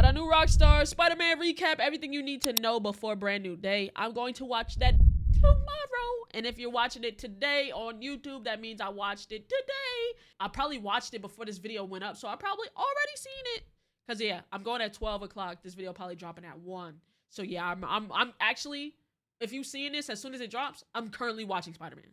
a new Rockstar Spider-Man recap, everything you need to know before brand new day. I'm going to watch that tomorrow. And if you're watching it today on YouTube, that means I watched it today. I probably watched it before this video went up, so I probably already seen it. Cause yeah, I'm going at 12 o'clock. This video probably dropping at 1. So yeah, I'm actually, if you've seen this, as soon as it drops, I'm currently watching Spider-Man.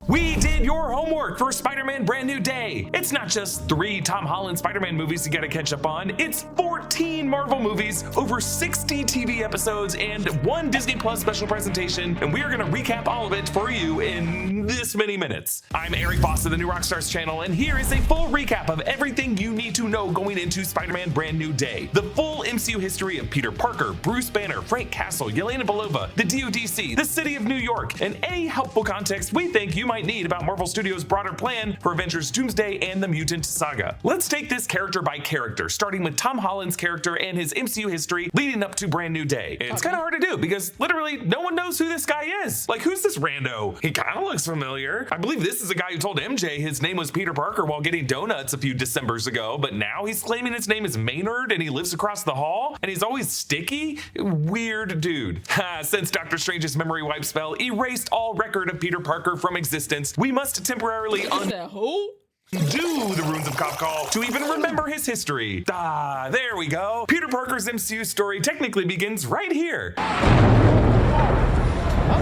We did your homework for Spider-Man Brand New Day. It's not just 3 Tom Holland Spider-Man movies you gotta catch up on. It's 14 Marvel movies, over 60 TV episodes, and 1 Disney Plus special presentation, and we are gonna recap all of it for you in this many minutes. I'm Eric Boss of the New Rockstars channel, and here is a full recap of everything you need to know going into Spider-Man Brand New Day. The full MCU history of Peter Parker, Bruce Banner, Frank Castle, Yelena Belova, the DODC, the City of New York, and any helpful context we think you might need about Marvel Studios' broader plan for Avengers Doomsday and the Mutant Saga. Let's take this character by character, starting with Tom Holland's character and his MCU history leading up to Brand New Day. It's kind of hard to do because literally no one knows who this guy is. Like, who's this rando? He kind of looks familiar. I believe this is a guy who told MJ his name was Peter Parker while getting donuts a few Decembers ago, but now he's claiming his name is Maynard and he lives across the hall and he's always sticky? Weird dude. Since Doctor Strange's memory wipe spell erased all record of Peter Parker from existence, we must temporarily undo the runes of Call to even remember his history. There we go. Peter Parker's MCU story technically begins right here. Oh,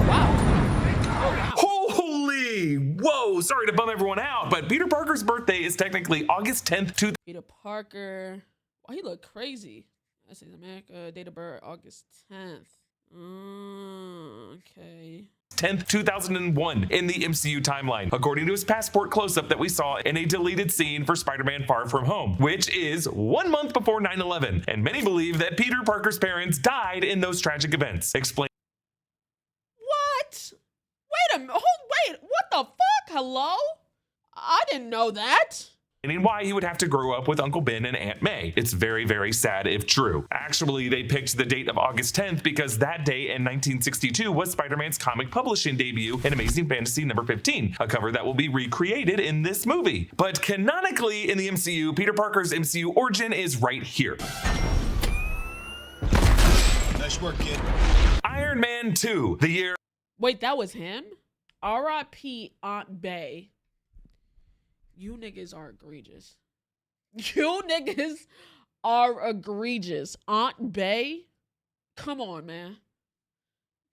wow. Holy, whoa, sorry to bum everyone out, but Peter Parker's birthday is technically August 10th, Peter Parker. Oh, he look crazy. This is America, date of birth, August 10th. Okay. 10th, 2001 in the MCU timeline, according to his passport close-up that we saw in a deleted scene for Spider-Man Far From Home, which is 1 month before 9/11, and many believe that Peter Parker's parents died in those tragic events. Explain. What? Wait a minute. Oh, wait. What the fuck? Hello? I didn't know that. Why he would have to grow up with Uncle Ben and Aunt May. It's very, very sad if true. Actually, they picked the date of August 10th because that day in 1962 was Spider-Man's comic publishing debut in Amazing Fantasy number 15, a cover that will be recreated in this movie. But canonically in the MCU, Peter Parker's MCU origin is right here. Nice work, kid. Iron Man 2, the year. Wait, that was him? R.I.P. Aunt Bay. You niggas are egregious. You niggas are egregious. Aunt Bay? Come on, man.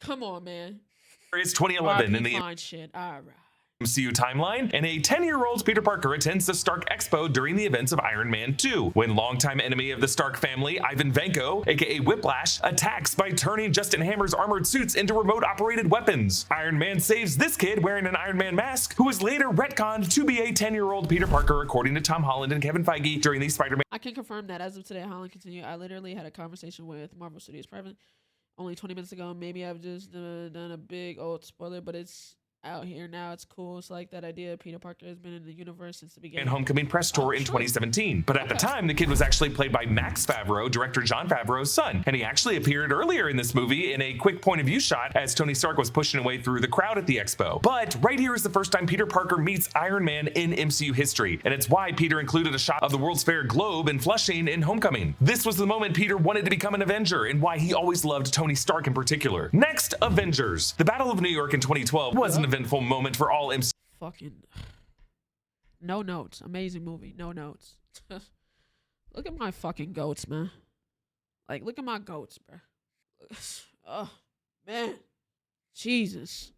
Come on, man. It's 2011 in the fine shit. All right. MCU timeline, and a 10-year-old Peter Parker attends the Stark Expo during the events of Iron Man 2, when longtime enemy of the Stark family, Ivan Vanko, aka Whiplash, attacks by turning Justin Hammer's armored suits into remote-operated weapons. Iron Man saves this kid wearing an Iron Man mask, who was later retconned to be a 10-year-old Peter Parker, according to Tom Holland and Kevin Feige during the Spider-Man. I can confirm that as of today, Holland continued. I literally had a conversation with Marvel Studios Private only 20 minutes ago. Maybe I've just done a big old spoiler, but it's out here now. It's cool. It's like that idea Peter Parker has been in the universe since the beginning. And Homecoming press tour in 2017. But at the time, the kid was actually played by Max Favreau, director Jon Favreau's son. And he actually appeared earlier in this movie in a quick point of view shot as Tony Stark was pushing away through the crowd at the expo. But right here is the first time Peter Parker meets Iron Man in MCU history. And it's why Peter included a shot of the World's Fair globe in Flushing in Homecoming. This was the moment Peter wanted to become an Avenger and why he always loved Tony Stark in particular. Next, Avengers. The Battle of New York in 2012 was an eventful moment for all MCU. Fucking no notes. Amazing movie. No notes. Look at my fucking goats, man. Like, look at my goats, bro. Oh, man. Jesus.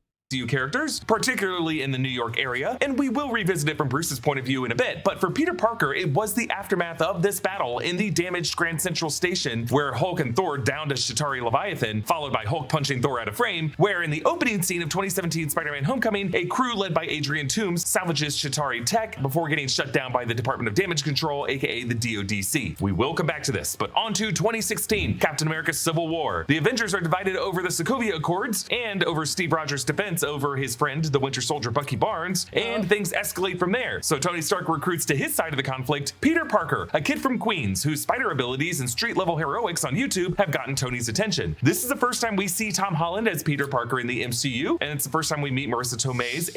Characters, particularly in the New York area, and we will revisit it from Bruce's point of view in a bit, but for Peter Parker, it was the aftermath of this battle in the damaged Grand Central Station where Hulk and Thor downed a Chitauri Leviathan, followed by Hulk punching Thor out of frame, where in the opening scene of 2017 Spider-Man Homecoming, a crew led by Adrian Toomes salvages Chitauri tech before getting shut down by the Department of Damage Control, aka the DODC. We will come back to this, but on to 2016, Captain America Civil War. The Avengers are divided over the Sokovia Accords and over Steve Rogers' defense over his friend, the Winter Soldier Bucky Barnes, and things escalate from there. So Tony Stark recruits to his side of the conflict Peter Parker, a kid from Queens whose spider abilities and street-level heroics on YouTube have gotten Tony's attention. This is the first time we see Tom Holland as Peter Parker in the MCU, and it's the first time we meet Marissa Tomei's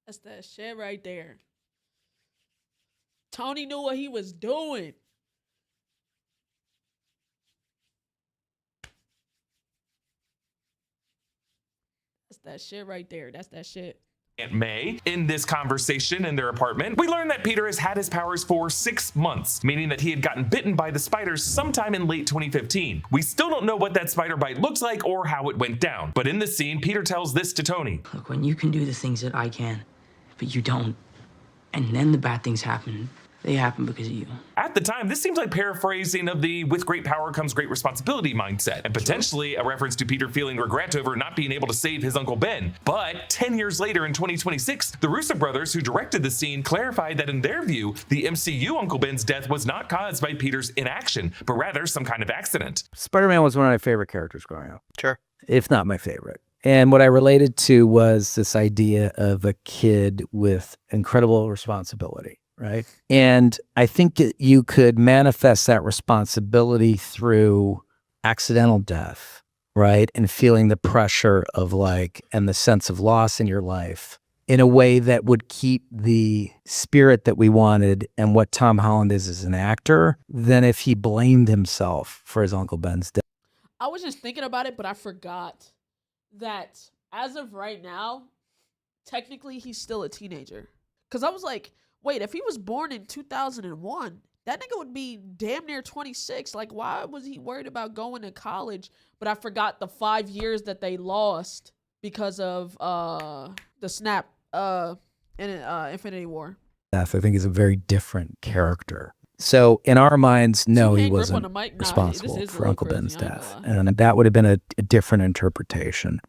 That's that shit right there. Tony knew what he was doing. That's that shit right there. That's that shit. Aunt May. In this conversation in their apartment, we learn that Peter has had his powers for 6 months, meaning that he had gotten bitten by the spiders sometime in late 2015. We still don't know what that spider bite looks like or how it went down, but in this scene, Peter tells this to Tony. Look, when you can do the things that I can, but you don't, and then the bad things happen, they happen because of you. At the time, this seems like paraphrasing of the with great power comes great responsibility mindset, and potentially a reference to Peter feeling regret over not being able to save his Uncle Ben. But 10 years later in 2026, the Russo brothers who directed the scene clarified that in their view, the MCU Uncle Ben's death was not caused by Peter's inaction, but rather some kind of accident. Spider-Man was one of my favorite characters growing up. Sure. If not my favorite. And what I related to was this idea of a kid with incredible responsibility. Right. And I think you could manifest that responsibility through accidental death, right? And feeling the pressure of and the sense of loss in your life in a way that would keep the spirit that we wanted and what Tom Holland is as an actor than if he blamed himself for his Uncle Ben's death. I was just thinking about it, but I forgot that as of right now, technically he's still a teenager. Because I was like, wait, if he was born in 2001, that nigga would be damn near 26. Like, why was he worried about going to college? But I forgot the 5 years that they lost because of the snap in Infinity War. I think he's a very different character. So in our minds, no, he wasn't responsible for Uncle Ben's death. And that would have been a different interpretation,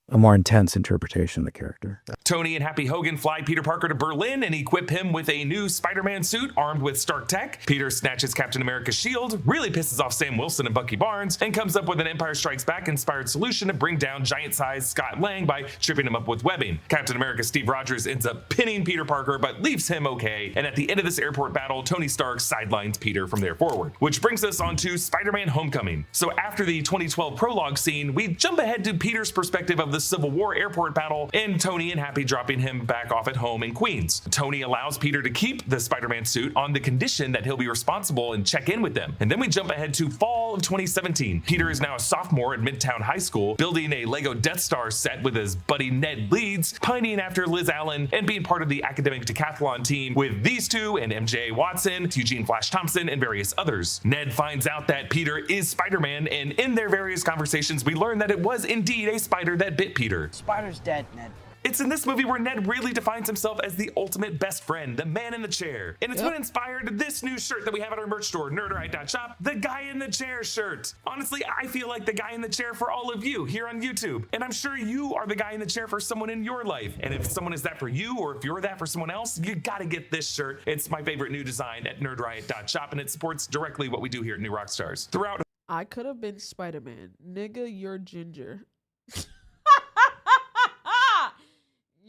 a more intense interpretation of the character. Tony and Happy Hogan fly Peter Parker to Berlin and equip him with a new Spider-Man suit armed with Stark tech. Peter snatches Captain America's shield, really pisses off Sam Wilson and Bucky Barnes, and comes up with an Empire Strikes Back inspired solution to bring down giant-sized Scott Lang by tripping him up with webbing. Captain America Steve Rogers ends up pinning Peter Parker but leaves him okay, and at the end of this airport battle, Tony Stark sidelines Peter from there forward. Which brings us on to Spider-Man Homecoming. So after the 2012 prologue scene, we jump ahead to Peter's perspective of the Civil War airport battle and Tony and Happy dropping him back off at home in Queens. Tony allows Peter to keep the Spider-Man suit on the condition that he'll be responsible and check in with them. And then we jump ahead to fall of 2017. Peter is now a sophomore at Midtown High School, building a Lego Death Star set with his buddy Ned Leeds, pining after Liz Allen, and being part of the academic decathlon team with these two and MJ Watson, Eugene Flash Thompson, and various others. Ned finds out that Peter is Spider-Man, and in their various conversations, we learn that it was indeed a spider that bit Peter. Spider's dead, Ned. It's in this movie where Ned really defines himself as the ultimate best friend, the man in the chair. And it's what inspired this new shirt that we have at our merch store, nerdrite.shop, the Guy in the Chair shirt. Honestly, I feel like the guy in the chair for all of you here on YouTube. And I'm sure you are the guy in the chair for someone in your life. And if someone is that for you, or if you're that for someone else, you gotta get this shirt. It's my favorite new design at nerdriot.shop, and it supports directly what we do here at New Rockstars. Throughout I could have been Spider-Man. Nigga, you're ginger.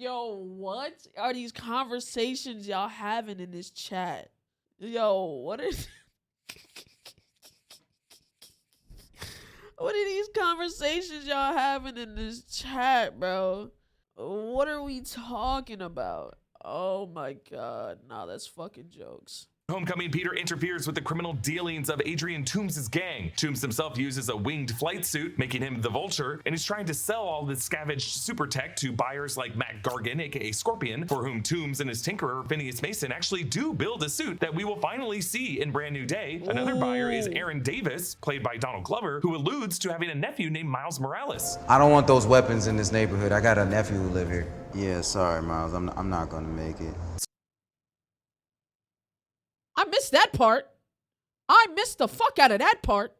Yo, what are these conversations y'all having in this chat? Yo, what is... What are these conversations y'all having in this chat, bro? What are we talking about? Oh my god. Nah, that's fucking jokes. Homecoming, Peter interferes with the criminal dealings of Adrian Toomes' gang. Toomes himself uses a winged flight suit, making him the Vulture, and he's trying to sell all this scavenged super tech to buyers like Matt Gargan, aka Scorpion, for whom Toomes and his tinkerer, Phineas Mason, actually do build a suit that we will finally see in Brand New Day. Another buyer is Aaron Davis, played by Donald Glover, who alludes to having a nephew named Miles Morales. I don't want those weapons in this neighborhood. I got a nephew who live here. Yeah, sorry, Miles. I'm not gonna make it. I missed that part. I missed the fuck out of that part.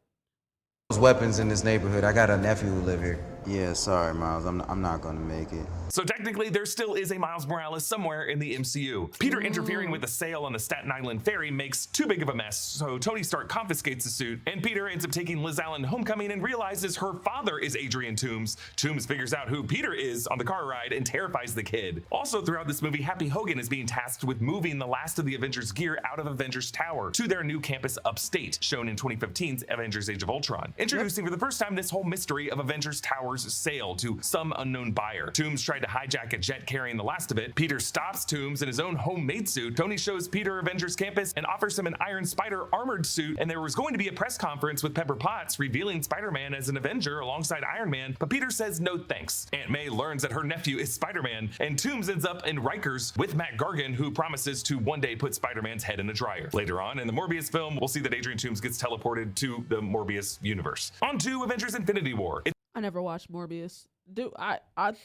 Those weapons in this neighborhood. I got a nephew who live here. Yeah, sorry, Miles. I'm not gonna make it. So technically, there still is a Miles Morales somewhere in the MCU. Peter interfering with the sale on the Staten Island ferry makes too big of a mess, so Tony Stark confiscates the suit, and Peter ends up taking Liz Allen homecoming and realizes her father is Adrian Toomes. Toomes figures out who Peter is on the car ride and terrifies the kid. Also throughout this movie, Happy Hogan is being tasked with moving the last of the Avengers gear out of Avengers Tower to their new campus upstate, shown in 2015's Avengers Age of Ultron. Introducing for the first time this whole mystery of Avengers Tower's Powers sail to some unknown buyer. Toomes tried to hijack a jet carrying the last of it. Peter stops Toomes in his own homemade suit. Tony shows Peter Avengers Campus and offers him an Iron Spider armored suit, and there was going to be a press conference with Pepper Potts revealing Spider-Man as an Avenger alongside Iron Man, but Peter says no thanks. Aunt May learns that her nephew is Spider-Man, and Toomes ends up in Rikers with Matt Gargan, who promises to one day put Spider-Man's head in a dryer. Later on in the Morbius film, we'll see that Adrian Toomes gets teleported to the Morbius universe. On to Avengers Infinity War. I never watched Morbius. Dude, I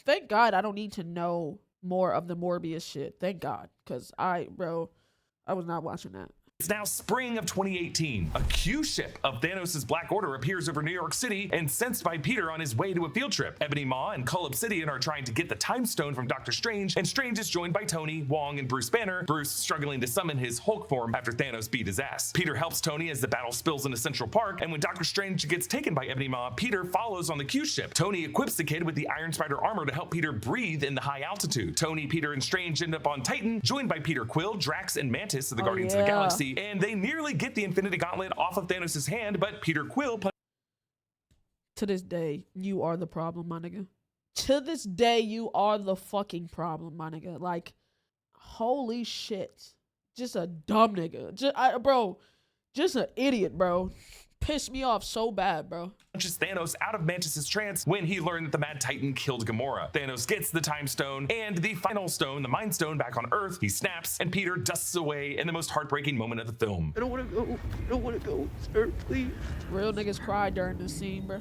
thank God I don't need to know more of the Morbius shit. Thank God. Because I was not watching that. It's now spring of 2018. A Q ship of Thanos' Black Order appears over New York City and sensed by Peter on his way to a field trip. Ebony Maw and Cull Obsidian are trying to get the Time Stone from Doctor Strange, and Strange is joined by Tony, Wong, and Bruce Banner, Bruce struggling to summon his Hulk form after Thanos beat his ass. Peter helps Tony as the battle spills into Central Park, and when Doctor Strange gets taken by Ebony Maw, Peter follows on the Q ship. Tony equips the kid with the Iron Spider armor to help Peter breathe in the high altitude. Tony, Peter, and Strange end up on Titan, joined by Peter Quill, Drax, and Mantis of the Guardians of the Galaxy, and they nearly get the Infinity Gauntlet off of Thanos' hand, but Peter Quill... To this day, you are the problem, my nigga. To this day, you are the fucking problem, my nigga. Like, holy shit. Just a dumb nigga. Just an idiot, bro. Pissed me off so bad, bro. Punches Thanos out of Mantis' trance when he learned that the Mad Titan killed Gamora. Thanos gets the Time Stone and the final stone, the Mind Stone, back on Earth. He snaps, and Peter dusts away in the most heartbreaking moment of the film. I don't want to go. I don't want to go, sir, please. Real niggas cry during this scene, bro.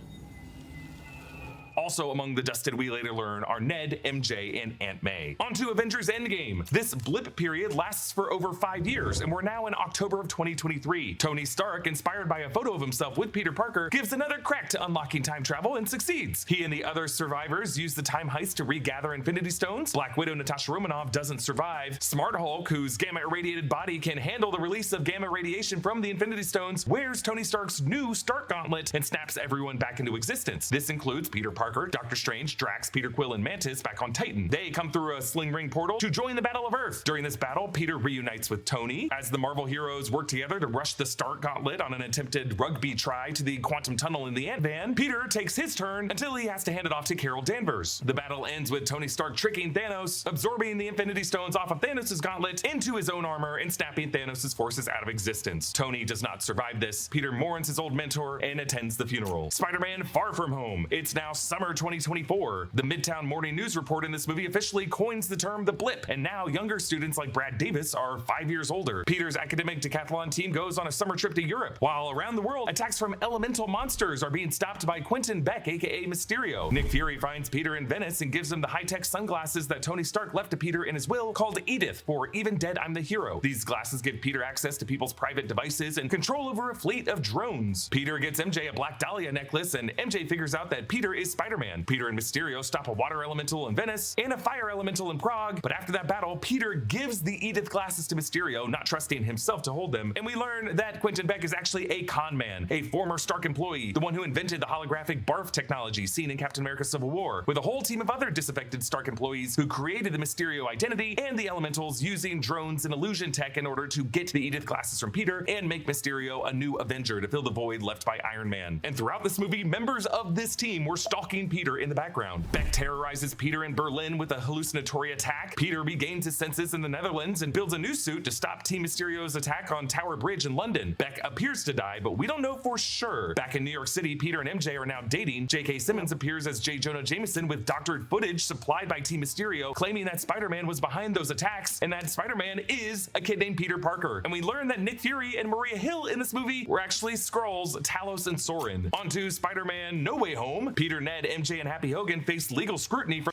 Also among the dusted we later learn are Ned, MJ, and Aunt May. On to Avengers Endgame. This blip period lasts for over 5 years, and we're now in October of 2023. Tony Stark, inspired by a photo of himself with Peter Parker, gives another crack to unlocking time travel and succeeds. He and the other survivors use the time heist to regather Infinity Stones. Black Widow Natasha Romanoff doesn't survive. Smart Hulk, whose gamma-irradiated body can handle the release of gamma radiation from the Infinity Stones, wears Tony Stark's new Stark Gauntlet and snaps everyone back into existence. This includes Peter Parker, Doctor Strange, Drax, Peter Quill, and Mantis back on Titan. They come through a sling ring portal to join the Battle of Earth. During this battle, Peter reunites with Tony as the Marvel heroes work together to rush the Stark Gauntlet on an attempted rugby try to the Quantum Tunnel in the Ant-Van. Peter takes his turn until he has to hand it off to Carol Danvers. The battle ends with Tony Stark tricking Thanos, absorbing the Infinity Stones off of Thanos' gauntlet into his own armor and snapping Thanos' forces out of existence. Tony does not survive this. Peter mourns his old mentor and attends the funeral. Spider-Man Far From Home. It's now summer 2024. The Midtown Morning News report in this movie officially coins the term the blip, and now younger students like Brad Davis are 5 years older. Peter's academic decathlon team goes on a summer trip to Europe, while around the world, attacks from elemental monsters are being stopped by Quentin Beck, aka Mysterio. Nick Fury finds Peter in Venice and gives him the high-tech sunglasses that Tony Stark left to Peter in his will, called Edith for Even Dead I'm the Hero. These glasses give Peter access to people's private devices and control over a fleet of drones. Peter gets MJ a Black Dahlia necklace, and MJ figures out that Peter is Spider-Man. Peter and Mysterio stop a water elemental in Venice and a fire elemental in Prague, but after that battle, Peter gives the Edith glasses to Mysterio, not trusting himself to hold them, and we learn that Quentin Beck is actually a con man, a former Stark employee, the one who invented the holographic barf technology seen in Captain America Civil War, with a whole team of other disaffected Stark employees who created the Mysterio identity and the elementals using drones and illusion tech in order to get the Edith glasses from Peter and make Mysterio a new Avenger to fill the void left by Iron Man. And throughout this movie, members of this team were stalking Peter in the background. Beck terrorizes Peter in Berlin with a hallucinatory attack. Peter regains his senses in the Netherlands and builds a new suit to stop Team Mysterio's attack on Tower Bridge in London. Beck appears to die, but we don't know for sure. Back in New York City, Peter and MJ are now dating. J.K. Simmons appears as J. Jonah Jameson with doctored footage supplied by Team Mysterio, claiming that Spider-Man was behind those attacks and that Spider-Man is a kid named Peter Parker. And we learn that Nick Fury and Maria Hill in this movie were actually Skrulls, Talos and Sorin. On to Spider-Man No Way Home. Peter, Ned, MJ, and Happy Hogan face legal scrutiny for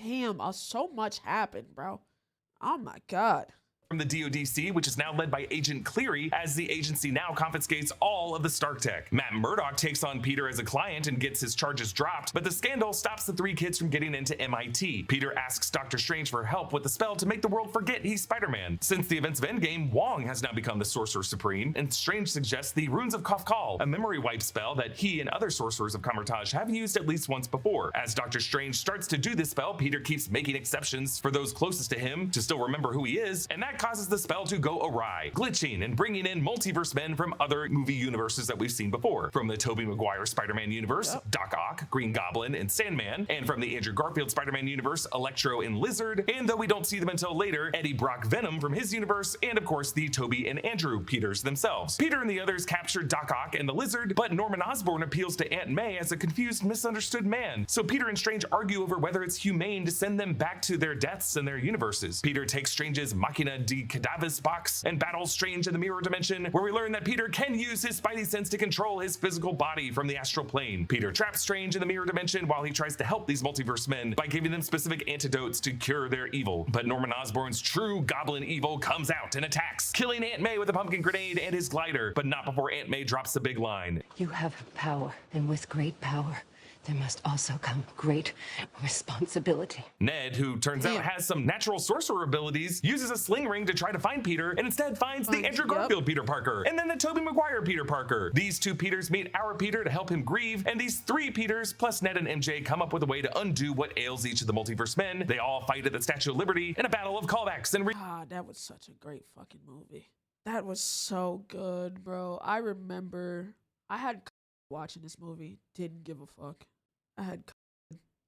So much happened, bro. Oh my God. from the DODC, which is now led by Agent Cleary, as the agency now confiscates all of the Stark tech. Matt Murdock takes on Peter as a client and gets his charges dropped, but the scandal stops the three kids from getting into MIT. Peter asks Doctor Strange for help with the spell to make the world forget he's Spider-Man. Since the events of Endgame, Wong has now become the Sorcerer Supreme, and Strange suggests the Runes of Kafkal, a memory wipe spell that he and other sorcerers of Kamar-Taj have used at least once before. As Doctor Strange starts to do this spell, Peter keeps making exceptions for those closest to him to still remember who he is, and that causes the spell to go awry, glitching and bringing in multiverse men from other movie universes that we've seen before. From the Tobey Maguire Spider-Man universe, Doc Ock, Green Goblin, and Sandman, and from the Andrew Garfield Spider-Man universe, Electro and Lizard, and though we don't see them until later, Eddie Brock Venom from his universe, and of course the Tobey and Andrew Peters themselves. Peter and the others captured Doc Ock and the Lizard, but Norman Osborn appeals to Aunt May as a confused, misunderstood man. So Peter and Strange argue over whether it's humane to send them back to their deaths and their universes. Peter takes Strange's Machina de Cadavis box and battles Strange in the mirror dimension, where we learn that Peter can use his spidey sense to control his physical body from the astral plane. Peter traps Strange in the mirror dimension while he tries to help these multiverse men by giving them specific antidotes to cure their evil. But Norman Osborn's true goblin evil comes out and attacks, killing Aunt May with a pumpkin grenade and his glider, but not before Aunt May drops the big line. You have power, and with great power, there must also come great responsibility. Ned, who turns out has some natural sorcerer abilities, uses a sling ring to try to find Peter and instead finds the Andrew Garfield Peter Parker and then the Tobey Maguire Peter Parker. These two Peters meet our Peter to help him grieve, and these three Peters plus Ned and MJ come up with a way to undo what ails each of the multiverse men. They all fight at the Statue of Liberty in a battle of callbacks and that was such a great fucking movie. That was so good, bro. I remember I had watching this movie, didn't give a fuck.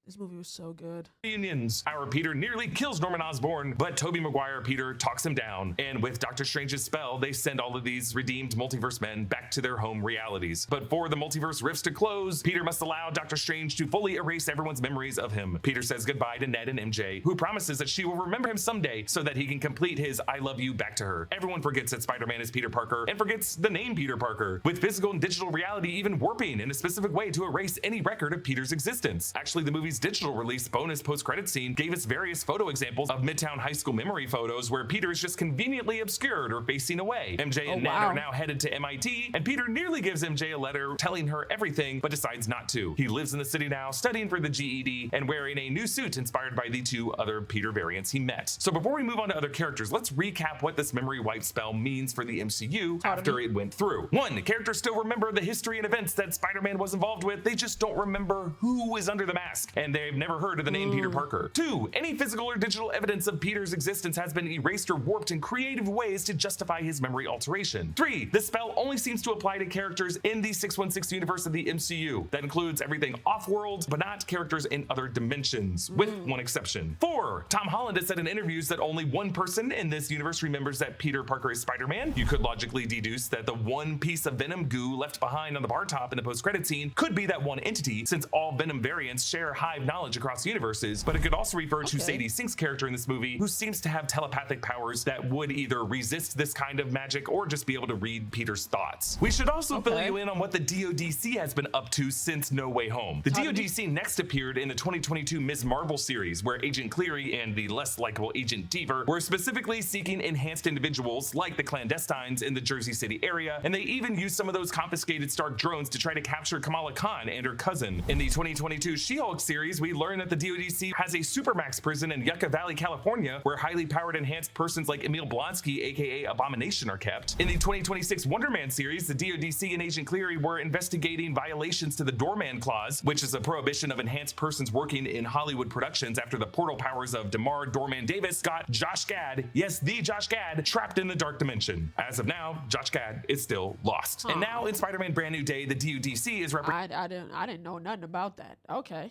This movie was so good. Reunions. Our Peter nearly kills Norman Osborn, but Tobey Maguire Peter talks him down, and with Doctor Strange's spell, they send all of these redeemed multiverse men back to their home realities. But for the multiverse rifts to close, Peter must allow Doctor Strange to fully erase everyone's memories of him. Peter says goodbye to Ned and MJ, who promises that she will remember him someday so that he can complete his I love you back to her. Everyone forgets that Spider-Man is Peter Parker and forgets the name Peter Parker, with physical and digital reality even warping in a specific way to erase any record of Peter's existence. Actually, the movie's digital release bonus post-credit scene gave us various photo examples of Midtown High School memory photos where Peter is just conveniently obscured or facing away. MJ and Ned are now headed to MIT, and Peter nearly gives MJ a letter telling her everything, but decides not to. He lives in the city now, studying for the GED and wearing a new suit inspired by the two other Peter variants he met. So before we move on to other characters, let's recap what this memory wipe spell means for the MCU after it went through. 1. Characters still remember the history and events that Spider-Man was involved with, they just don't remember who is under the mask, and they've never heard of the name Peter Parker. 2. Any physical or digital evidence of Peter's existence has been erased or warped in creative ways to justify his memory alteration. 3. The spell only seems to apply to characters in the 616 universe of the MCU. That includes everything off-world, but not characters in other dimensions, with one exception. 4. Tom Holland has said in interviews that only one person in this universe remembers that Peter Parker is Spider-Man. You could logically deduce that the one piece of Venom goo left behind on the bar top in the post-credit scene could be that one entity, since all Venom variants share hive knowledge across universes, but it could also refer to Sadie Sink's character in this movie, who seems to have telepathic powers that would either resist this kind of magic or just be able to read Peter's thoughts. We should also fill you in on what the DODC has been up to since No Way Home. The DODC next appeared in the 2022 Ms. Marvel series, where Agent Cleary and the less likable Agent Deaver were specifically seeking enhanced individuals like the clandestines in the Jersey City area, and they even used some of those confiscated Stark drones to try to capture Kamala Khan and her cousin. In the 2022 She-Hulk series, we learn that the DODC has a supermax prison in Yucca Valley, California, where highly powered enhanced persons like Emil Blonsky, aka Abomination, are kept. In the 2026 Wonder Man series, the DODC and Agent Cleary were investigating violations to the Doorman Clause, which is a prohibition of enhanced persons working in Hollywood productions after the portal powers of DeMar Doorman Davis got Josh Gad, yes, the Josh Gad, trapped in the dark dimension. As of now, Josh Gad is still lost. And now in Spider-Man Brand New Day, the DODC is I didn't know nothing about that. Okay.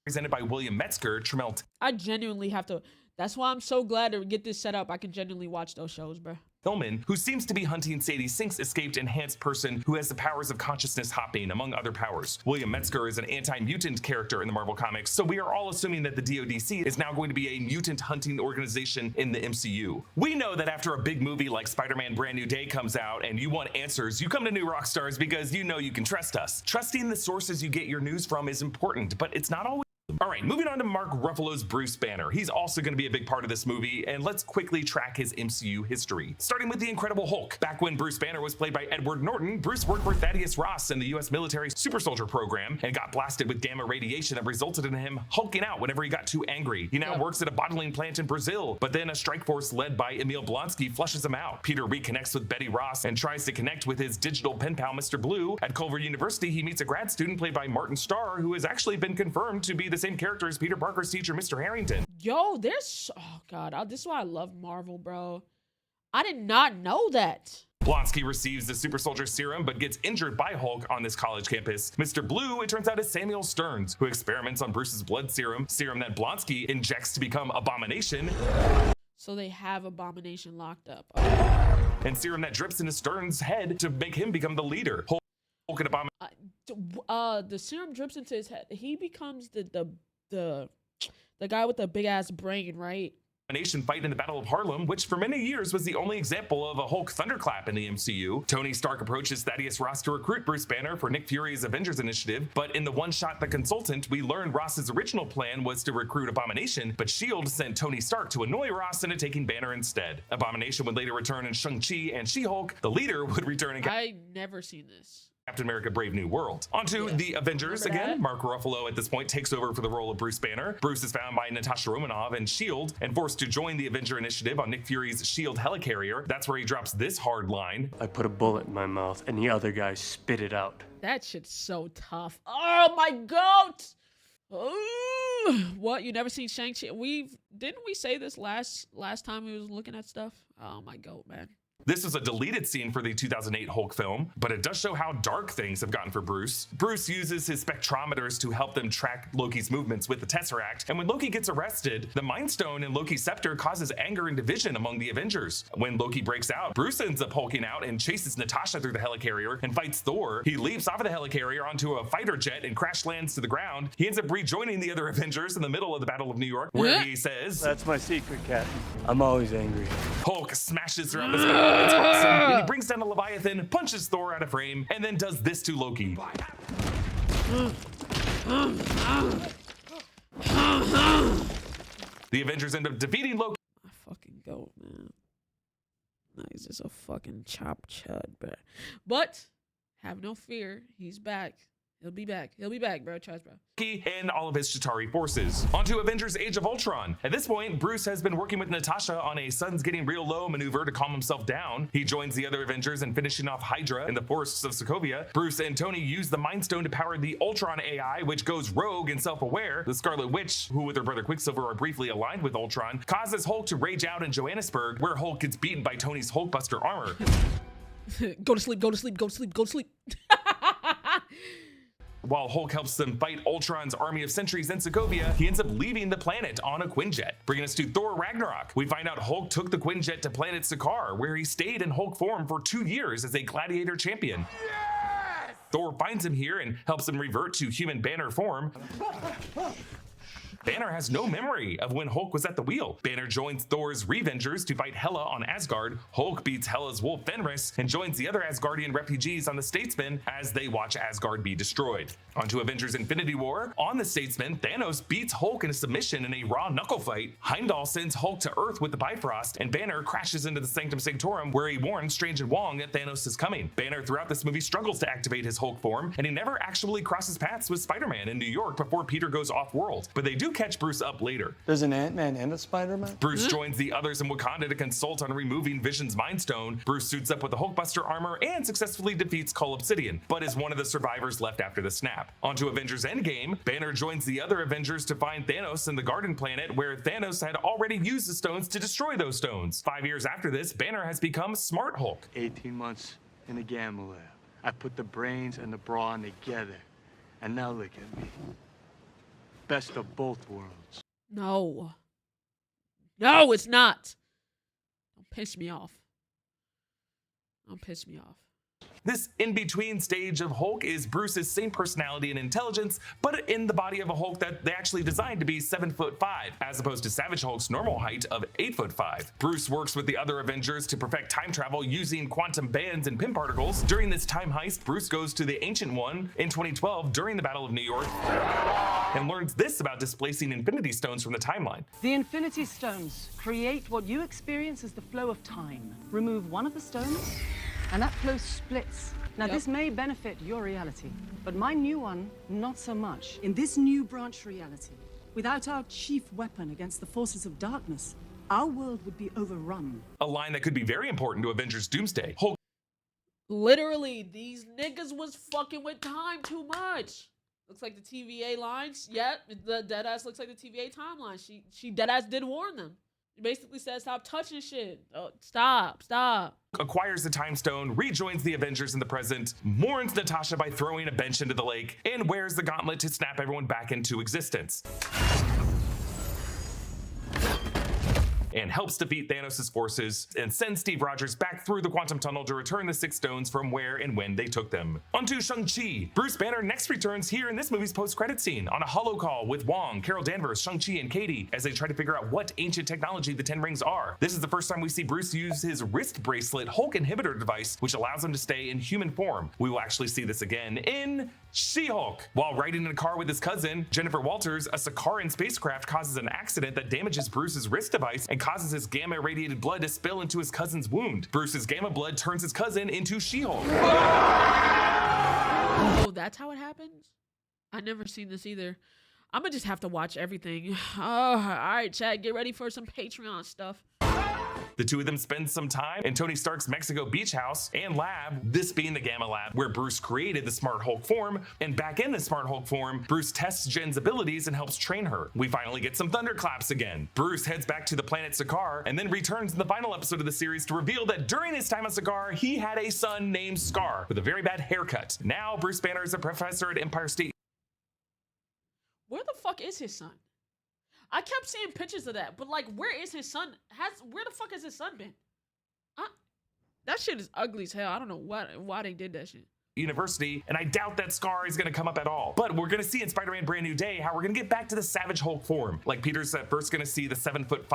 Presented by William Metzger, Tremelt. I genuinely have to. That's why I'm so glad to get this set up. I can genuinely watch those shows, bro. Hillman, who seems to be hunting Sadie Sink's escaped enhanced person who has the powers of consciousness hopping, among other powers. William Metzger is an anti-mutant character in the Marvel Comics, so we are all assuming that the DODC is now going to be a mutant hunting organization in the MCU. We know that after a big movie like Spider-Man Brand New Day comes out and you want answers, you come to New Rockstars because you know you can trust us. Trusting the sources you get your news from is important, but it's not always. All right, moving on to Mark Ruffalo's Bruce Banner. He's also going to be a big part of this movie, and let's quickly track his MCU history. Starting with the Incredible Hulk. Back when Bruce Banner was played by Edward Norton, Bruce worked for Thaddeus Ross in the US military super soldier program and got blasted with gamma radiation that resulted in him hulking out whenever he got too angry. He now works at a bottling plant in Brazil, but then a strike force led by Emil Blonsky flushes him out. Peter reconnects with Betty Ross and tries to connect with his digital pen pal Mr. Blue. At Culver University, he meets a grad student played by Martin Starr, who has actually been confirmed to be the same character as Peter Parker's teacher, Mr. Harrington. Yo, oh God, this is why I love Marvel, bro. I did not know that. Blonsky receives the super soldier serum but gets injured by Hulk on this college campus. Mr. Blue, it turns out, is Samuel Stearns, who experiments on Bruce's blood serum that Blonsky injects to become Abomination. So they have Abomination locked up. And serum that drips into Stearns' head to make him become the leader. Hulk and Abomination. The serum drips into his head. He becomes the guy with the big ass brain, right? Fight in the Battle of Harlem, which for many years was the only example of a Hulk thunderclap in the MCU. Tony Stark approaches Thaddeus Ross to recruit Bruce Banner for Nick Fury's Avengers Initiative, but in the one-shot The Consultant, we learned Ross's original plan was to recruit Abomination, but S.H.I.E.L.D. sent Tony Stark to annoy Ross into taking Banner instead. Abomination would later return in Shang-Chi and She-Hulk. The leader would return in I never seen this. Captain America Brave New World. Onto the Avengers again. Mark Ruffalo at this point takes over for the role of Bruce Banner. Bruce is found by Natasha Romanoff and S.H.I.E.L.D. and forced to join the Avenger Initiative on Nick Fury's S.H.I.E.L.D. helicarrier. That's where he drops this hard line. I put a bullet in my mouth and the other guy spit it out. That shit's so tough. Oh my goat! Ooh. What, you never seen Shang-Chi? Didn't we say this last time we was looking at stuff? Oh my goat, man. This was a deleted scene for the 2008 Hulk film, but it does show how dark things have gotten for Bruce. Bruce uses his spectrometers to help them track Loki's movements with the Tesseract, and when Loki gets arrested, the Mind Stone in Loki's scepter causes anger and division among the Avengers. When Loki breaks out, Bruce ends up hulking out and chases Natasha through the helicarrier and fights Thor. He leaps off of the helicarrier onto a fighter jet and crash lands to the ground. He ends up rejoining the other Avengers in the middle of the Battle of New York, where he says, "That's my secret, Captain. I'm always angry." Hulk smashes throughout the sky. It's awesome. And he brings down the Leviathan, punches Thor out of frame, and then does this to Loki. The Avengers end up defeating Loki. I fucking goat, man. No, he's just a fucking chop chud, bro. But have no fear, he's back. He'll be back. He'll be back, bro. Trust, bro. And all of his Chitauri forces. Onto Avengers Age of Ultron. At this point, Bruce has been working with Natasha on a sun's getting real low maneuver to calm himself down. He joins the other Avengers in finishing off Hydra in the forests of Sokovia. Bruce and Tony use the Mind Stone to power the Ultron AI, which goes rogue and self-aware. The Scarlet Witch, who with her brother Quicksilver are briefly aligned with Ultron, causes Hulk to rage out in Johannesburg, where Hulk gets beaten by Tony's Hulkbuster armor. Go to sleep, go to sleep, go to sleep, go to sleep. While Hulk helps them fight Ultron's army of sentries in Sokovia, he ends up leaving the planet on a Quinjet, bringing us to Thor Ragnarok. We find out Hulk took the Quinjet to planet Sakaar, where he stayed in Hulk form for 2 years as a gladiator champion. Yes! Thor finds him here and helps him revert to human Banner form. Banner has no memory of when Hulk was at the wheel. Banner joins Thor's Revengers to fight Hela on Asgard. Hulk beats Hela's Wolf Fenris and joins the other Asgardian refugees on the Statesman as they watch Asgard be destroyed. Onto Avengers Infinity War. On the Statesman, Thanos beats Hulk in a submission in a raw knuckle fight. Heimdall sends Hulk to Earth with the Bifrost, and Banner crashes into the Sanctum Sanctorum where he warns Strange and Wong that Thanos is coming. Banner throughout this movie struggles to activate his Hulk form, and he never actually crosses paths with Spider-Man in New York before Peter goes off-world, but they do catch Bruce up later. There's an Ant-Man and a Spider-Man? Bruce joins the others in Wakanda to consult on removing Vision's Mind Stone. Bruce suits up with the Hulkbuster armor and successfully defeats Cull Obsidian, but is one of the survivors left after the snap. Onto Avengers Endgame, Banner joins the other Avengers to find Thanos in the Garden Planet, where Thanos had already used the stones to destroy those stones. 5 years after this, Banner has become Smart Hulk. 18 months in the Gamma Lab. I put the brains and the brawn together, and now look at me. Best of both worlds. No. No, it's not. Don't piss me off. Don't piss me off. This in-between stage of Hulk is Bruce's same personality and intelligence, but in the body of a Hulk that they actually designed to be 7'5", as opposed to Savage Hulk's normal height of 8'5". Bruce works with the other Avengers to perfect time travel using quantum bands and Pym particles. During this time heist, Bruce goes to the Ancient One in 2012 during the Battle of New York and learns this about displacing Infinity Stones from the timeline. The Infinity Stones create what you experience as the flow of time. Remove one of the stones, and that flow splits. Now, this may benefit your reality, but my new one, not so much. In this new branch reality, without our chief weapon against the forces of darkness, our world would be overrun. A line that could be very important to Avengers Doomsday. Hulk Literally, these niggas was fucking with time too much. Looks like the TVA lines. Yep, the deadass looks like the TVA timeline. She deadass did warn them. She basically said, stop touching shit. Oh, stop. Acquires the time stone, rejoins the Avengers in the present, mourns Natasha by throwing a bench into the lake, and wears the gauntlet to snap everyone back into existence. And helps defeat Thanos' forces and sends Steve Rogers back through the quantum tunnel to return the 6 stones from where and when they took them. Onto Shang-Chi. Bruce Banner next returns here in this movie's post-credit scene on a holo call with Wong, Carol Danvers, Shang-Chi, and Katie as they try to figure out what ancient technology the 10 rings are. This is the first time we see Bruce use his wrist bracelet Hulk inhibitor device, which allows him to stay in human form. We will actually see this again in She-Hulk. While riding in a car with his cousin, Jennifer Walters, a Sakaran spacecraft causes an accident that damages Bruce's wrist device and causes his gamma irradiated blood to spill into his cousin's wound. Bruce's gamma blood turns his cousin into She-Hulk. Oh, that's how it happens? I never seen this either. I'm gonna just have to watch everything. Oh, all right, chat, get ready for some Patreon stuff. The two of them spend some time in Tony Stark's Mexico beach house and lab, this being the Gamma Lab, where Bruce created the Smart Hulk form, and back in the Smart Hulk form, Bruce tests Jen's abilities and helps train her. We finally get some thunderclaps again. Bruce heads back to the planet Sakaar and then returns in the final episode of the series to reveal that during his time on Sakaar, he had a son named Scar with a very bad haircut. Now Bruce Banner is a professor at Empire State. Where the fuck is his son? I kept seeing pictures of that, but like, where is his son? Where the fuck has his son been? That shit is ugly as hell. I don't know why they did that shit. University, and I doubt that Scar is going to come up at all. But we're going to see in Spider-Man Brand New Day how we're going to get back to the Savage Hulk form. Like, Peter's at first going to see the 7'5"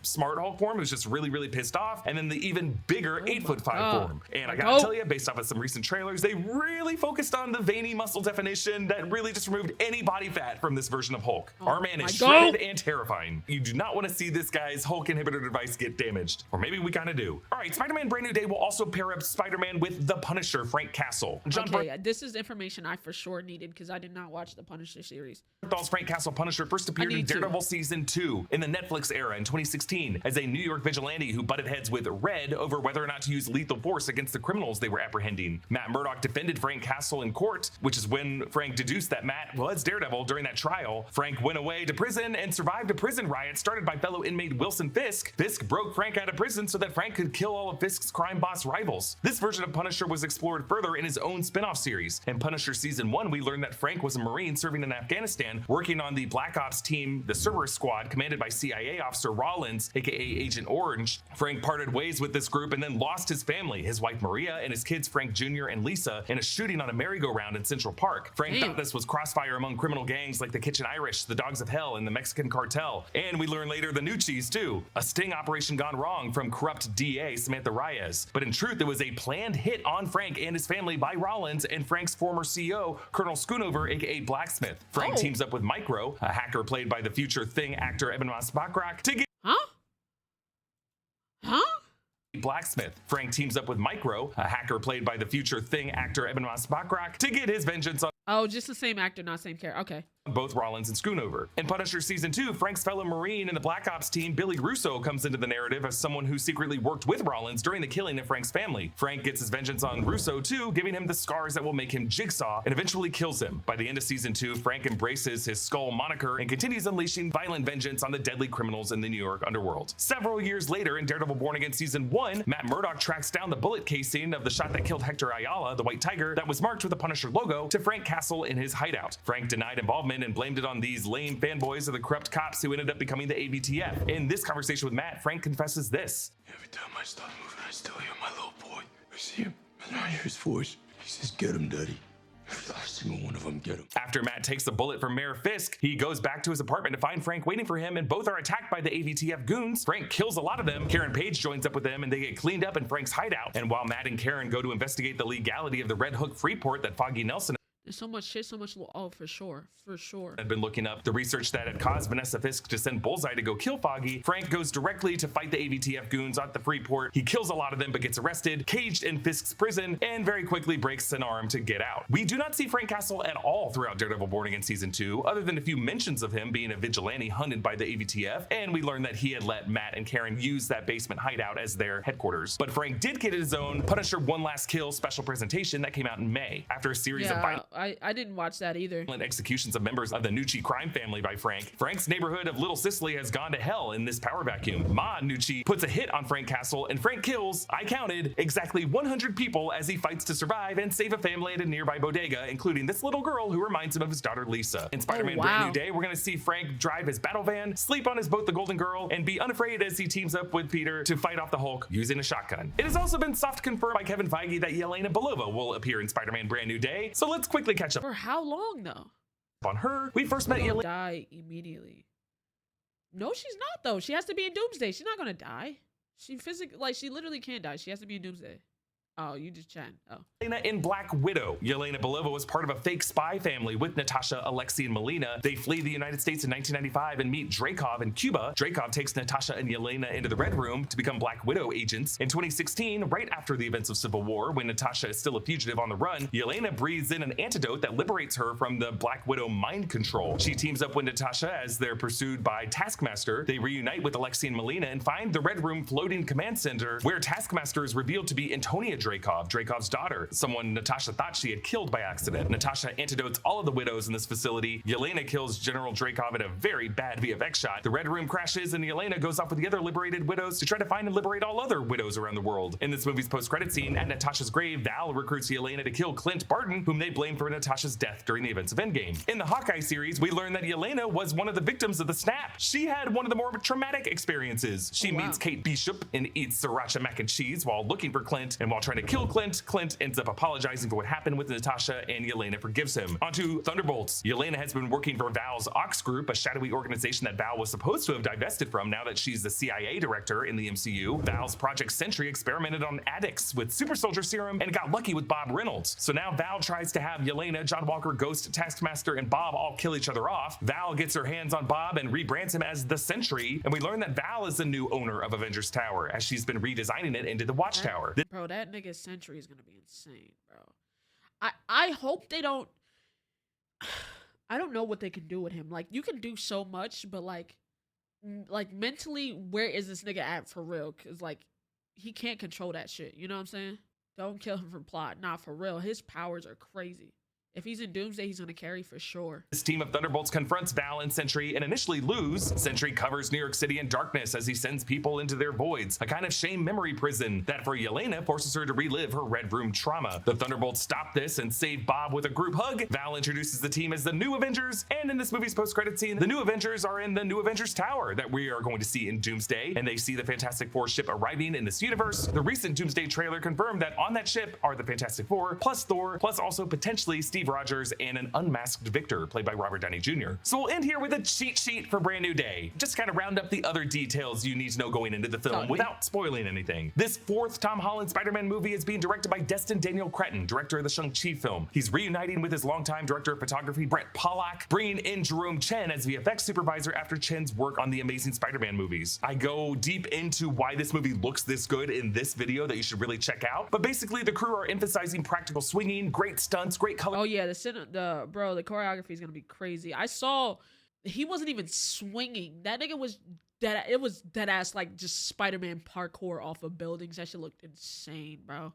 Smart Hulk form, who's just really, really pissed off, and then the even bigger 8'5" form. And I gotta tell you, based off of some recent trailers, they really focused on the veiny muscle definition that really just removed any body fat from this version of Hulk. Our man is shredded and terrifying. You do not want to see this guy's Hulk inhibitor device get damaged. Or maybe we kind of do. All right, Spider-Man Brand New Day will also pair up Spider-Man with the Punisher, Frank Castle. Okay, this is information I for sure needed because I did not watch the Punisher series. Bernthal's Frank Castle Punisher first appeared in Daredevil Season 2 in the Netflix era in 2016 as a New York vigilante who butted heads with Red over whether or not to use lethal force against the criminals they were apprehending. Matt Murdock defended Frank Castle in court, which is when Frank deduced that Matt was Daredevil during that trial. Frank went away to prison and survived a prison riot started by fellow inmate Wilson Fisk. Fisk broke Frank out of prison so that Frank could kill all of Fisk's crime boss rivals. This version of Punisher was explored further in his own spin-off series. In Punisher Season 1, we learned that Frank was a Marine serving in Afghanistan, working on the Black Ops team, the Cerberus Squad, commanded by CIA officer Rollins, aka Agent Orange. Frank parted ways with this group and then lost his family, his wife Maria and his kids Frank Jr. and Lisa, in a shooting on a merry-go-round in Central Park. Frank thought this was crossfire among criminal gangs like the Kitchen Irish, the Dogs of Hell, and the Mexican Cartel. And we learn later the Nucci's too, a sting operation gone wrong from corrupt DA Samantha Reyes. But in truth, it was a planned hit on Frank and his family by Rollins and Frank's former CEO, Colonel Schoonover, aka Blacksmith. Frank teams up with Micro, a hacker played by the future Thing actor Eben Moss Bachrach, to get Blacksmith. Frank teams up with Micro, a hacker played by the future Thing actor Eben Moss Bachrach, to get his vengeance on just the same actor, not same character. Okay. both Rollins and Schoonover. In Punisher Season 2, Frank's fellow Marine in the Black Ops team, Billy Russo, comes into the narrative as someone who secretly worked with Rollins during the killing of Frank's family. Frank gets his vengeance on Russo too, giving him the scars that will make him Jigsaw, and eventually kills him. By the end of Season 2, Frank embraces his Skull moniker and continues unleashing violent vengeance on the deadly criminals in the New York underworld. Several years later, in Daredevil Born Again Season 1, Matt Murdock tracks down the bullet casing of the shot that killed Hector Ayala, the White Tiger, that was marked with the Punisher logo, to Frank Castle in his hideout. Frank denied involvement and blamed it on these lame fanboys of the corrupt cops who ended up becoming the AVTF. In this conversation with Matt, Frank confesses this. Every time I start moving, I still hear my little boy. I see him, and I hear his voice. He says, "Get him, Daddy." Every last single one of them get him. After Matt takes the bullet from Mayor Fisk, he goes back to his apartment to find Frank waiting for him, and both are attacked by the AVTF goons. Frank kills a lot of them. Karen Page joins up with them, and they get cleaned up in Frank's hideout. And while Matt and Karen go to investigate the legality of the Red Hook Freeport that Foggy Nelson there's so much shit, so much. Oh, for sure. I'd been looking up the research that had caused Vanessa Fisk to send Bullseye to go kill Foggy. Frank goes directly to fight the AVTF goons at the Freeport. He kills a lot of them, but gets arrested, caged in Fisk's prison, and very quickly breaks an arm to get out. We do not see Frank Castle at all throughout Daredevil Born Again Season 2, other than a few mentions of him being a vigilante hunted by the AVTF, and we learned that he had let Matt and Karen use that basement hideout as their headquarters. But Frank did get his own Punisher One Last Kill special presentation that came out in May. After a series of violent I didn't watch that either. Executions of members of the Nucci crime family by Frank. Frank's neighborhood of Little Sicily has gone to hell in this power vacuum. Ma Nucci puts a hit on Frank Castle, and Frank kills, I counted, exactly 100 people as he fights to survive and save a family at a nearby bodega, including this little girl who reminds him of his daughter Lisa. In Spider-Man Brand New Day, we're gonna see Frank drive his battle van, sleep on his boat, the Golden Girl, and be unafraid as he teams up with Peter to fight off the Hulk using a shotgun. It has also been soft confirmed by Kevin Feige that Yelena Belova will appear in Spider-Man Brand New Day, so let's quickly catch up. For how long though? On her, we first met Yelena. Die immediately. No, she's not though. She has to be in Doomsday. She's not gonna die. She physically, like, she literally can't die. She has to be in Doomsday. Oh, you just chatting. Oh. Yelena in Black Widow. Yelena Belova was part of a fake spy family with Natasha, Alexei, and Melina. They flee the United States in 1995 and meet Dreykov in Cuba. Dreykov takes Natasha and Yelena into the Red Room to become Black Widow agents. In 2016, right after the events of Civil War, when Natasha is still a fugitive on the run, Yelena breathes in an antidote that liberates her from the Black Widow mind control. She teams up with Natasha as they're pursued by Taskmaster. They reunite with Alexei and Melina and find the Red Room floating command center, where Taskmaster is revealed to be Antonia Dreykov, Dreykov's daughter, someone Natasha thought she had killed by accident. Natasha antidotes all of the widows in this facility. Yelena kills General Dreykov in a very bad VFX shot. The Red Room crashes and Yelena goes off with the other liberated widows to try to find and liberate all other widows around the world. In this movie's post-credit scene, at Natasha's grave, Val recruits Yelena to kill Clint Barton, whom they blame for Natasha's death during the events of Endgame. In the Hawkeye series, we learn that Yelena was one of the victims of the snap. She had one of the more traumatic experiences. She meets Kate Bishop and eats sriracha mac and cheese while looking for Clint, and while trying to kill Clint, Clint ends up apologizing for what happened with Natasha, and Yelena forgives him. Onto Thunderbolts. Yelena has been working for Val's Ox Group, a shadowy organization that Val was supposed to have divested from now that she's the CIA director in the MCU. Val's Project Sentry experimented on addicts with super soldier serum and got lucky with Bob Reynolds. So now Val tries to have Yelena, John Walker, Ghost, Taskmaster, and Bob all kill each other off. Val gets her hands on Bob and rebrands him as the Sentry, and we learn that Val is the new owner of Avengers Tower, as she's been redesigning it into the Watchtower. Bro, that nigga Sentry is gonna be insane, bro. I hope they don't. I don't know what they can do with him. Like, you can do so much, but like mentally, where is this nigga at for real? Cause like, he can't control that shit. You know what I'm saying? Don't kill him for plot. Nah, for real. His powers are crazy. If he's in Doomsday, he's gonna carry for sure. This team of Thunderbolts confronts Val and Sentry and initially lose. Sentry covers New York City in darkness as he sends people into their voids, a kind of shame memory prison that for Yelena forces her to relive her Red Room trauma. The Thunderbolts stop this and save Bob with a group hug. Val introduces the team as the New Avengers, and in this movie's post-credit scene, the New Avengers are in the New Avengers Tower that we are going to see in Doomsday, and they see the Fantastic Four ship arriving in this universe. The recent Doomsday trailer confirmed that on that ship are the Fantastic Four, plus Thor, plus also potentially Steve Rogers and an unmasked Victor played by Robert Downey Jr. So we'll end here with a cheat sheet for Brand New Day. Just kind of round up the other details you need to know going into the film without spoiling anything. This fourth Tom Holland Spider-Man movie is being directed by Destin Daniel Cretton, director of the Shang-Chi film. He's reuniting with his longtime director of photography, Brett Pollack, bringing in Jerome Chen as VFX supervisor after Chen's work on the Amazing Spider-Man movies. I go deep into why this movie looks this good in this video that you should really check out, but basically the crew are emphasizing practical swinging, great stunts, great color. Oh yeah, the choreography is gonna be crazy. I saw he wasn't even swinging. That nigga was dead. It was dead ass like just Spider-Man parkour off of buildings. That shit looked insane, bro.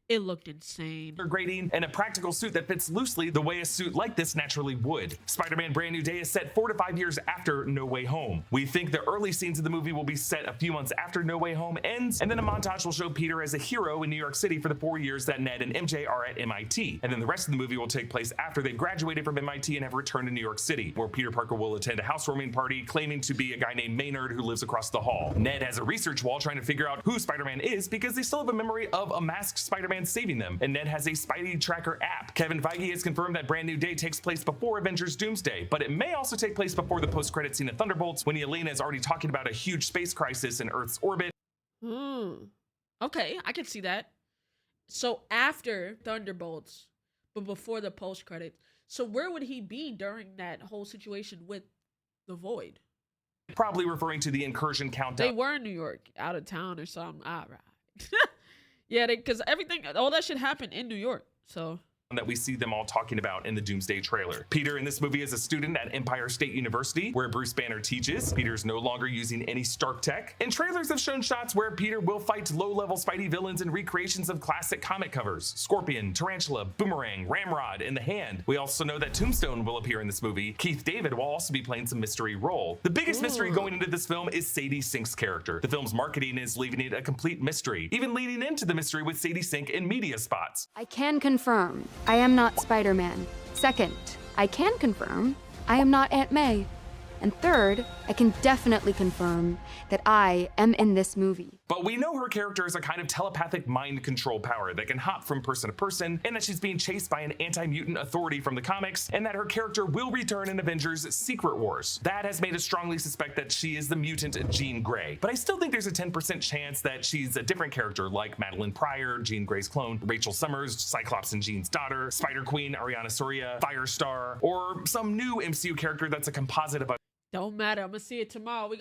It looked insane. Grading and a practical suit that fits loosely the way a suit like this naturally would. Spider-Man Brand New Day is set 4 to 5 years after No Way Home. We think the early scenes of the movie will be set a few months after No Way Home ends, and then a montage will show Peter as a hero in New York City for the 4 years that Ned and MJ are at MIT. And then the rest of the movie will take place after they've graduated from MIT and have returned to New York City, where Peter Parker will attend a housewarming party claiming to be a guy named Maynard who lives across the hall. Ned has a research wall trying to figure out who Spider-Man is because they still have a memory of a masked Spider-Man saving them, and Ned has a Spidey tracker app. Kevin Feige has confirmed that Brand New Day takes place before Avengers Doomsday, but it may also take place before the post-credit scene of Thunderbolts when Yelena is already talking about a huge space crisis in Earth's orbit. Okay, I can see that. So after Thunderbolts, but before the post-credits. So where would he be during that whole situation with the Void? Probably referring to the incursion countdown. They were in New York, out of town or something. All right. Yeah, because everything, all that shit happened in New York. So that we see them all talking about in the Doomsday trailer. Peter in this movie is a student at Empire State University, where Bruce Banner teaches. Peter's no longer using any Stark tech, and trailers have shown shots where Peter will fight low-level Spidey villains and recreations of classic comic covers: Scorpion, Tarantula, Boomerang, Ramrod, and the Hand. We also know that Tombstone will appear in this movie. Keith David will also be playing some mystery role. The biggest mystery going into this film is Sadie Sink's character. The film's marketing is leaving it a complete mystery, even leading into the mystery with Sadie Sink in media spots. I can confirm I am not Spider-Man. Second, I can confirm I am not Aunt May. And third, I can definitely confirm that I am in this movie. But we know her character is a kind of telepathic mind control power that can hop from person to person, and that she's being chased by an anti-mutant authority from the comics, and that her character will return in Avengers Secret Wars. That has made us strongly suspect that she is the mutant Jean Grey. But I still think there's a 10% chance that she's a different character, like Madeline Pryor, Jean Grey's clone, Rachel Summers, Cyclops and Jean's daughter, Spider-Queen, Ariana Soria, Firestar, or some new MCU character that's a composite of a... Don't matter. I'm gonna see it tomorrow.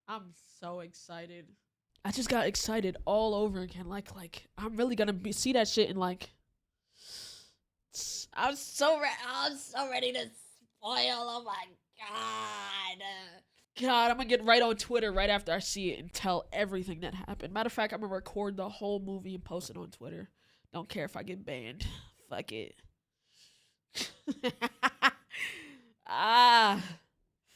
I'm so excited. I just got excited all over again. Like I'm really gonna see that shit and like. I'm so ready to spoil. Oh my God, I'm gonna get right on Twitter right after I see it and tell everything that happened. Matter of fact, I'm gonna record the whole movie and post it on Twitter. Don't care if I get banned. Fuck it.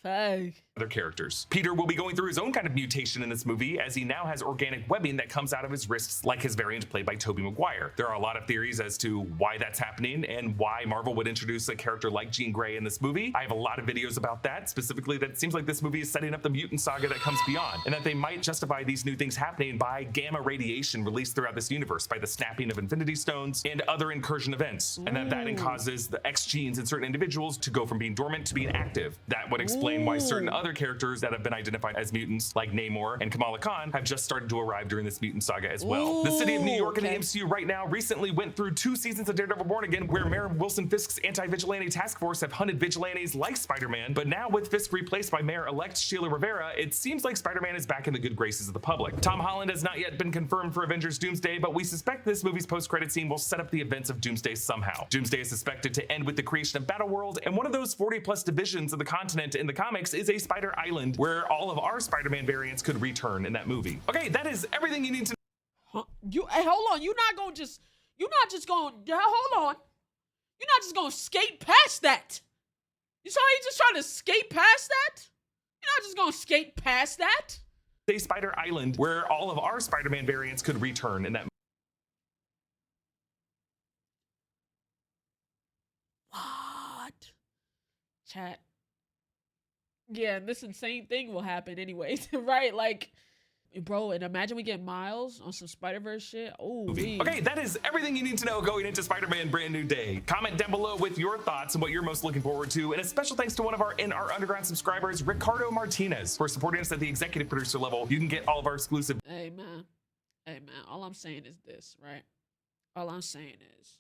Fuck. Other characters. Peter will be going through his own kind of mutation in this movie, as he now has organic webbing that comes out of his wrists, like his variant played by Tobey Maguire. There are a lot of theories as to why that's happening and why Marvel would introduce a character like Jean Grey in this movie. I have a lot of videos about that, specifically that it seems like this movie is setting up the mutant saga that comes beyond, and that they might justify these new things happening by gamma radiation released throughout this universe, by the snapping of Infinity Stones and other incursion events, and that causes the X genes in certain individuals to go from being dormant to being active. That would explain why certain other characters that have been identified as mutants, like Namor and Kamala Khan, have just started to arrive during this mutant saga as well. The city of New York and the MCU right now recently went through 2 seasons of Daredevil Born Again, where Mayor Wilson Fisk's anti-vigilante task force have hunted vigilantes like Spider-Man, but now with Fisk replaced by Mayor-elect Sheila Rivera, it seems like Spider-Man is back in the good graces of the public. Tom Holland has not yet been confirmed for Avengers Doomsday, but we suspect this movie's post-credit scene will set up the events of Doomsday somehow. Doomsday is suspected to end with the creation of Battleworld, and one of those 40+ divisions of the continent in the comics is a Spider Island, where all of our Spider-Man variants could return in that movie. Okay, that is everything you need to know. Hey, hold on. You're not just gonna skate past that. You saw he just trying to skate past that? You're not just gonna skate past that? A Spider Island, where all of our Spider-Man variants could return in that movie. What? Chat. Yeah, this insane thing will happen anyways, right? Like, bro, and imagine we get Miles on some Spider-Verse shit. Oh, okay, that is everything you need to know going into Spider-Man Brand New Day. Comment down below with your thoughts and what you're most looking forward to, and a special thanks to one of our NR Underground subscribers, Ricardo Martinez, for supporting us at the executive producer level. You can get all of our exclusive. Hey man, all I'm saying is this, right? All I'm saying is,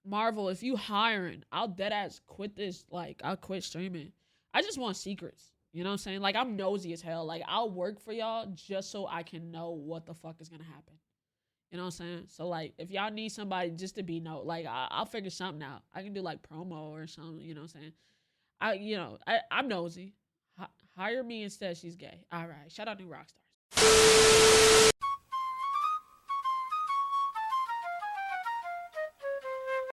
Marvel, if you hiring, I'll deadass quit this. Like, I'll quit streaming. I just want secrets. You know what I'm saying? Like, I'm nosy as hell. Like, I'll work for y'all just so I can know what the fuck is gonna happen. You know what I'm saying? So, like, if y'all need somebody just to be like, I'll figure something out. I can do, like, promo or something. You know what I'm saying? I'm nosy. Hire me instead. She's gay. All right. Shout out New Rockstars.